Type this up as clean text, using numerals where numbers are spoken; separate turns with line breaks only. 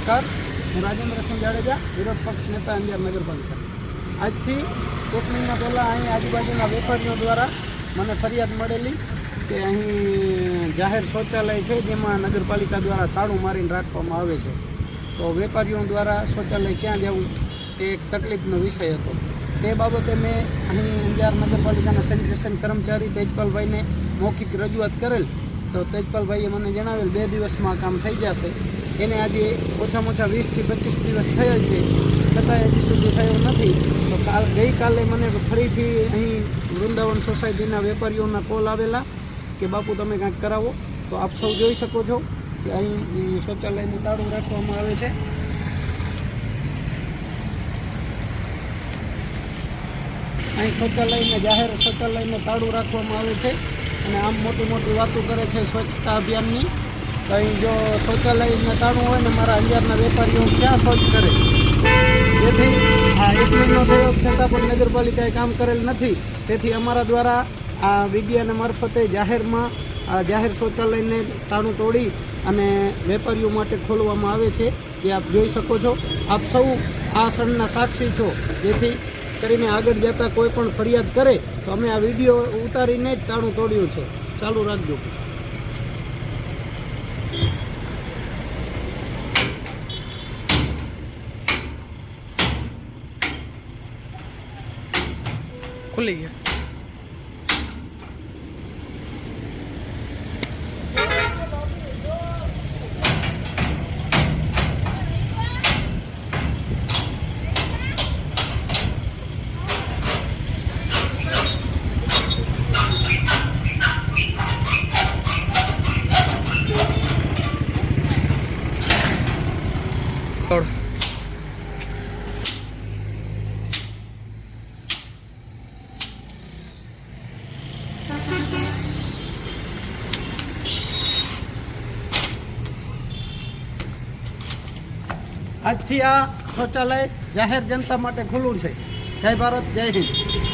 નમસ્કાર, હું રાજેન્દ્રસિંહ જાડેજા, વિરોધ પક્ષ નેતા અંજાર નગરપાલિકા. આજથી 1 મહિના પહેલાં અહીં આજુબાજુના વેપારીઓ દ્વારા મને ફરિયાદ મળેલી કે અહીં જાહેર શૌચાલય છે જેમાં નગરપાલિકા દ્વારા તાળું મારીને રાખવામાં આવે છે. તો વેપારીઓ દ્વારા શૌચાલય ક્યાં જવું તે એક તકલીફનો વિષય હતો. તે બાબતે મેં અહીં અંજાર નગરપાલિકાના સેનિટેશન કર્મચારી તેજપાલભાઈને મૌખિક રજૂઆત કરેલ. તો તેજપાલભાઈએ મને જણાવેલ 2 દિવસમાં કામ થઈ જશે. એને આજે ઓછામાં ઓછા 20 થી 25 દિવસ થયા છે, છતાંય હજી સુધી થયો નથી. તો ગઈકાલે મને ફરીથી અહીં વૃંદાવન સોસાયટીના વેપારીઓના કોલ આવેલા કે બાપુ તમે કાંઈક કરાવો. તો આપ સૌ જોઈ શકો છો કે અહીં શૌચાલયનું તાળું રાખવામાં આવે છે. અહીં શૌચાલયને જાહેર શૌચાલયને તાળું રાખવામાં આવે છે અને આમ મોટી મોટી વાતો કરે છે સ્વચ્છતા અભિયાનની. તો અહીં જો શૌચાલયને તાળું હોય ને મારા અંજારના વેપારીઓ ક્યાં શૌચ કરે? જેથી આ 1 મહિનો થયો છતાં પણ નગરપાલિકાએ કામ કરેલ નથી. તેથી અમારા દ્વારા આ મીડિયાના મારફતે જાહેરમાં આ જાહેર શૌચાલયને તાળું તોડી અને વેપારીઓ માટે ખોલવામાં આવે છે, એ આપ જોઈ શકો છો. આપ સૌ આ ક્ષણના સાક્ષી છો. જેથી કરીને આગળ જતાં કોઈ પણ ફરિયાદ કરે તો અમે આ વિડીયો ઉતારીને જ તાળું તોડ્યું છે. ચાલુ રાખજો.
ખુલી ગયા.
આજથી આ શૌચાલય જાહેર જનતા માટે ખુલ્લું છે. જય ભારત, જય હિન્દ.